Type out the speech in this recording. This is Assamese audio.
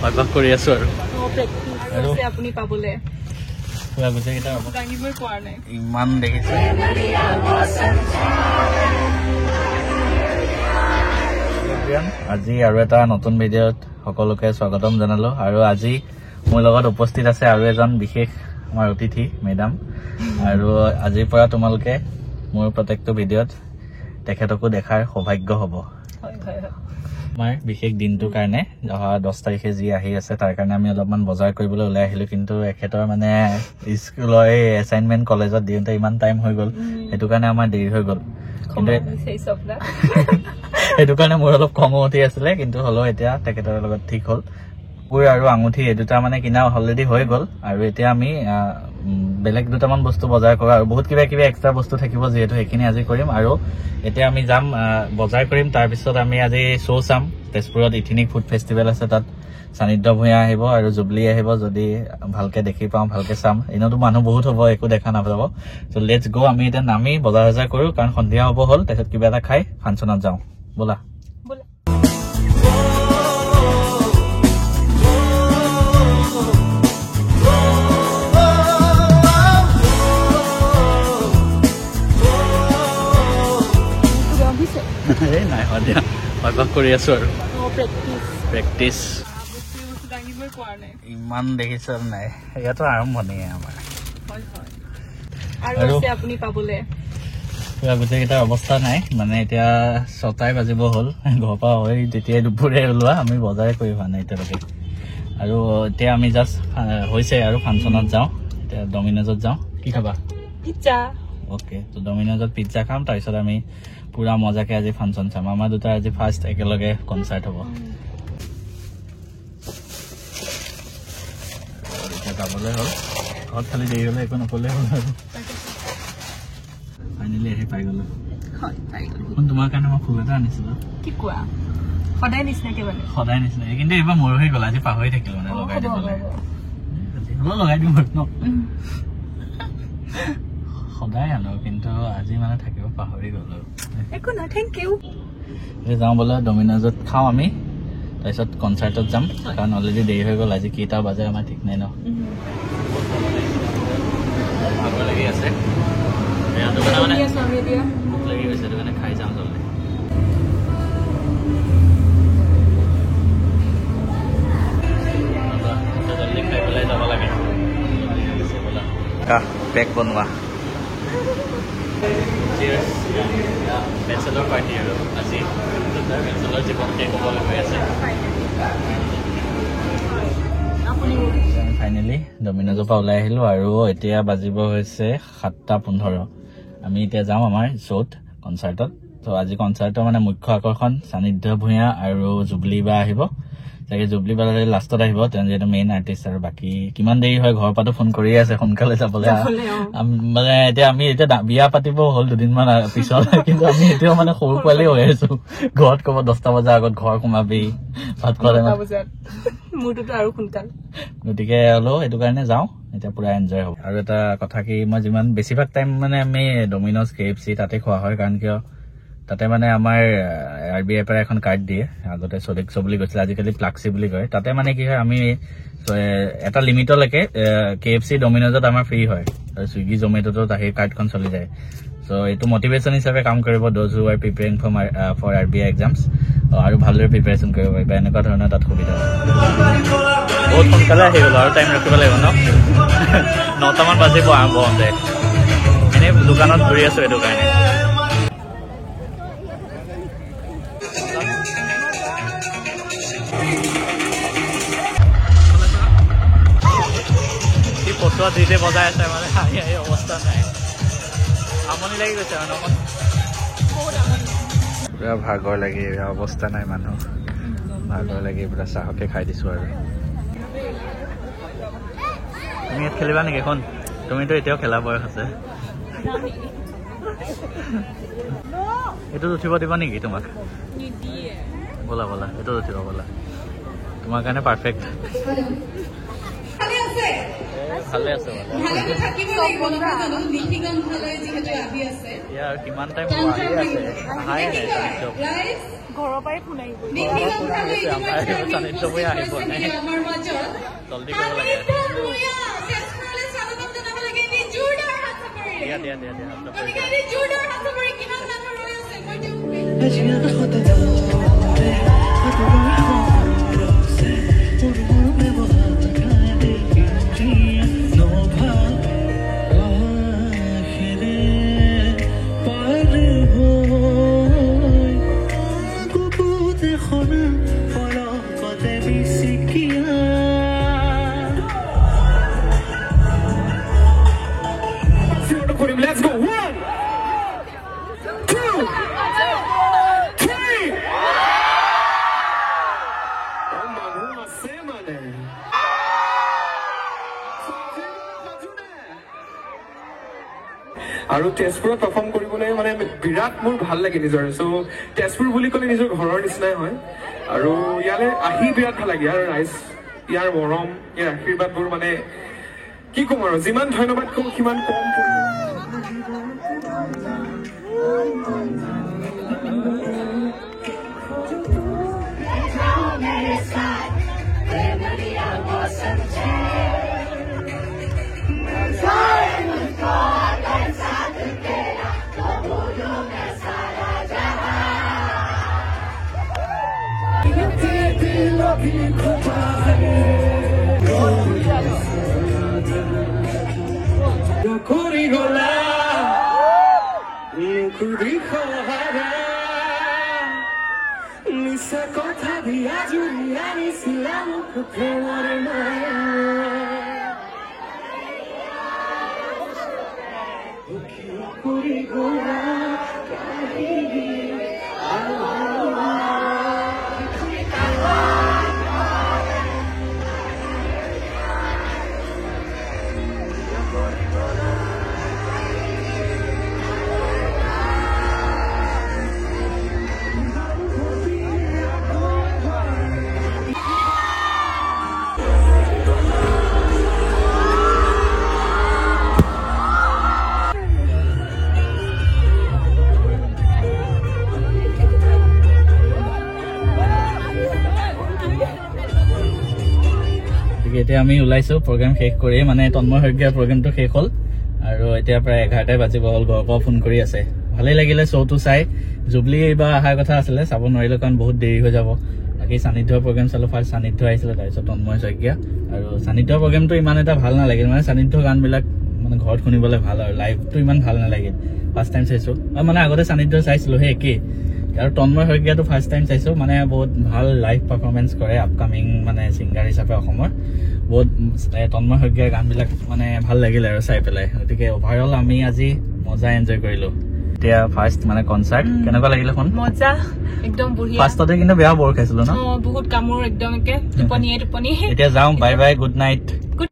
অভ্যাস কৰি আছো আৰু আপুনি পাবলে গোটেইকেইটা দাঙিবই পৰা নাই ইমান দেখিছে আজি আৰু এটা নতুন ভিডিঅ'ত সকলোকে স্বাগতম জনালো আৰু আজি মোৰ লগত উপস্থিত আছে আৰু এজন বিশেষ আমাৰ অতিথি মেডাম আৰু আজিৰ পৰা তোমালোকে মোৰ প্ৰত্যেকটো ভিডিঅ'ত তেখেতকো দেখাৰ সৌভাগ্য হ'ব আমাৰ বিশেষ দিনটোৰ কাৰণে 10 তাৰিখে যি আহি আছে তাৰ কাৰণে আমি অলপমান বজাৰ কৰিবলৈ ওলাই আহিলো কিন্তু এখেতৰ মানে স্কুলৰ এছাইনমেণ্ট কলেজত দিওঁতে ইমান টাইম হৈ গ'ল সেইটো কাৰণে আমাৰ দেৰি হৈ গ'ল কিন্তু সেইটো কাৰণে মোৰ অলপ খং উঠি আছিলে কিন্তু হ'লেও এতিয়া তেখেতৰ লগত ঠিক হ'ল পুৰ আৰু আঙুঠি এই দুটা মানে কিনা অলৰেডি হৈ গ'ল আৰু এতিয়া আমি বেলেগ দুটামান বস্তু বজাৰ কৰা আৰু বহুত কিবা কিবি এক্সট্ৰা বস্তু থাকিব যিহেতু সেইখিনি আজি কৰিম আৰু এতিয়া আমি যাম বজাৰ কৰিম তাৰপিছত আমি আজি শ্ব' চাম তেজপুৰত ইথিনিক ফুড ফেষ্টিভেল আছে তাত সানিধ্য ভূঞা আহিব আৰু জুবলি আহিব যদি ভালকে দেখি পাওঁ ভালকে চাম এনেতো মানুহ বহুত হ'ব একো দেখা নাপাব চ' লেটছ গ' আমি এতিয়া নামি বজাৰ কৰোঁ কাৰণ সন্ধিয়া হ'ব হ'ল তাৰপিছত কিবা এটা খাই ফাংচনত যাওঁ ব'লা নাই দিয়া অভ্যাস কৰি আছো আৰু প্ৰেক্টিচ ইমান দেখিছ নাই ইয়াতো আৰম্ভণি আমাৰ আপুনি পাবলে গোটেইকেইটাৰ অৱস্থা নাই মানে এতিয়া 6টাই বাজিব হ'ল ঘৰৰ পৰা হৈ তেতিয়াই দুপৰীয়া ওলোৱা আমি বজাৰে কৰি হোৱা নাই এতিয়ালৈকে আৰু এতিয়া আমি জাষ্ট হৈছে আৰু ফাংচনত যাওঁ এতিয়া ডমিনজত যাওঁ কি খাবা পিজ্জা অ'কে তো ডমিনজত পিজ্জা খাম তাৰপিছত আমি পুৰা মজাকে আজি ফাংচন চাম আমাৰ দুটা আজি ফাৰ্ষ্ট একেলগে কনচাৰ্ট হ'ব এতিয়া যাবলৈ হ'ল ঘৰত খালি দেৰি হ'লে একো নক'লে হ'ল আৰু ফাইনেলি আহি পাই গ'লো তোমাৰ কাৰণে মই ফুল এটা আনিছিলো কি কোৱা সদায় নিচিনাকে মানে সদায় নিচিনাকে কিন্তু এইবাৰ মোৰ হৈ গ'ল আজি পাহৰি থাকিলো মানে লগাই দিবলৈ লগাই দিম ন সদায় আনো কিন্তু আজি মানে থাকিব পাহৰি গ'লো একো নাই থেংক ইউ যাওঁ বোলে ডমিনজত খাওঁ আমি তাৰপিছত কনচাৰ্টত যাম কাৰণ অলৰেডি দেৰি হৈ গ'ল আজি কেইটা বাজে আমাৰ ঠিক নাই ন ভাগৰ লাগি আছে ভোক লাগি গৈছে সেইটো কাৰণে খাই যাওঁ জলদি জলদি খাই পেলাই যাব লাগে পেক বনোৱা বেচেলৰ পাৰ্টি আৰু আজি বেচেলৰ জীৱন শেষ হ'বলৈ গৈ আছে ফাইনেলি ডমিনজৰ পৰা ওলাই আহিলোঁ আৰু এতিয়া বাজিব হৈছে 7:15 আমি এতিয়া যাওঁ আমাৰ শ্ব'ত কনচাৰ্টত ত' আজি কনচাৰ্টৰ মানে মুখ্য আকৰ্ষণ সানিধ্য ভূঞা আৰু জুবলি বা আহিব চাগে জুবলি বা লাষ্টত আহিব তেওঁ যিহেতু মেইন আৰ্টিষ্ট আৰু বাকী কিমান দেৰি হয় ঘৰৰ পৰাতো ফোন কৰিয়ে আছে সোনকালে যাবলৈ মানে এতিয়া আমি এতিয়া বিয়া পাতিব হ'ল 2 দিনমান পিছত কিন্তু আমি এতিয়াও মানে সৰু পোৱালি হৈ আছো ঘৰত ক'ব 10টা বজাৰ আগত ঘৰ সোমাবি ভাত খোৱালে মোৰটোতো আৰু সোনকাল গতিকে হ'লেও সেইটো কাৰণে যাওঁ এতিয়া পুৰা এনজয় হ'ব আৰু এটা কথা কি মই যিমান বেছিভাগ টাইম মানে আমি ডমিনজ KFC তাতে খোৱা হয় কাৰণ কিয় তাতে মানে আমাৰ RBI পৰা এখন কাৰ্ড দিয়ে আগতে সদস্য বুলি কৈছিলে আজিকালি প্লাক্সি বুলি কয় তাতে মানে কি হয় আমি এটা লিমিটলৈকে KFC ডমিনজত আমাৰ ফ্ৰী হয় আৰু ছুইগি জমেট'তো সেই কাৰ্ডখন চলি যায় চ' এইটো মটিভেশ্যন হিচাপে কাম কৰিব those who are preparing for RBI exams আৰু ভালদৰে প্ৰিপেয়াৰেশ্যন কৰিব পাৰিবা এনেকুৱা ধৰণৰ তাত সুবিধা বহুত সোনকালে আহি গ'লো আৰু টাইম ৰাখিব লাগিব ন 9টামান বাজিব আৰম্ভ হওঁতে এনেই দোকানত ঘূৰি আছো এইটো কাৰণে ফটোৱা দিতে বজাই আছে মানে হাঁহি হাঁহি অৱস্থা নাই আমনি লাগি গৈছে মানে পুৰা ভাগৰ লাগি অৱস্থা নাই মানুহ ভাগৰ লাগি পুৰা চাহকে খাই দিছো আৰু তুমি ইয়াত খেলিবা নেকি এখন তুমিতো এতিয়াও খেলা বয়স আছে এইটোত উঠিব দিবা নেকি তোমাক ব'লা ব'লা এইটোত উঠিব ব'লা তোমাৰ কাৰণে পাৰফেক্ট ভালে আছে ভালেতো থাকিব লাগিব নহয় জানো নিশিগন্ধালৈ যিহেতু আহি আছে ইয়াৰ কিমান টাইম আহি আছে আহাই নাই ৰাইজ ঘৰৰ পৰাই ফোন আহিব নিশিগন্ধালৈ সান্নিধ্যময় আহিব নাই আমাৰ মাজত জলদি কৰিব লাগে তেজপুৰলৈ স্বাগতম জনাব লাগে এটি জোৰদাৰ হাত চাপৰিৰে দিয়া গতিকে এটি জোৰদাৰ হাত চাপৰি কিমান মানুহ ৰৈ আছে মইতো Let's go. 1, 2, 3. আৰু তেজপুৰত পাৰফৰ্ম কৰিবলৈ মানে বিৰাট মোৰ ভাল লাগে নিজৰে চ' তেজপুৰ বুলি ক'লে নিজৰ ঘৰৰ নিচিনাই হয় আৰু ইয়ালৈ আহি বিৰাট ভাল লাগে ইয়াৰ ৰাইজ ইয়াৰ মৰম ইয়াৰ আশীৰ্বাদবোৰ মানে কি ক'ম আৰু যিমান ধন্যবাদ কওঁ সিমান কম এতিয়া আমি ওলাইছো প্ৰগ্ৰাম শেষ কৰি মানে তন্ময় শইকীয়াৰ প্ৰগ্ৰামটো শেষ হ'ল আৰু এতিয়া প্ৰায় 11টাই বাজিব হ'ল ঘৰৰ পৰা ফোন কৰি আছে ভালেই লাগিলে শ্ব'টো চাই জুবলি এইবাৰ অহাৰ কথা আছিলে চাব নোৱাৰিলো কাৰণ বহুত দেৰি হৈ যাব বাকী সান্নিধ্যৰ প্ৰগ্ৰাম চালো ফাৰ্ষ্ট সান্নিধ্য আহিছিলে তাৰপিছত তন্ময় শইকীয়া আৰু সান্নিধ্যৰ প্ৰগ্ৰামটো ইমান এটা ভাল নালাগিল মানে সান্নিধ্য গানবিলাক মানে ঘৰত শুনিবলৈ ভাল আৰু লাইভটো ইমান ভাল নালাগিল ফাৰ্ষ্ট টাইম চাইছো মানে আগতে সান্নিধ্য চাইছিলো সেই একেই আৰু তন্ময় শইকীয়াটো ফাৰ্ষ্ট টাইম চাইছো মানে বহুত ভাল লাইভ পাৰফৰ্মেঞ্চ কৰে আপকামিং মানে ছিংগাৰ হিচাপে অসমৰ বহুত তন্ময় শইকীয়াৰ গানবিলাক মানে ভাল লাগিলে আৰু চাই পেলাই গতিকে অভাৰঅল আমি আজি মজা এনজয় কৰিলো এতিয়া ফাৰ্ষ্ট মানে কনচাৰ্ট কেনেকুৱা লাগিলে শুন মজা একদম বঢ়িয়া ফাৰ্ষ্টতে কিন্তু বেয়া বৰ খাইছিলো ন বহুত কামোৰ একদম একে টোপনিয়ে এতিয়া যাওঁ বাই বাই গুড নাইট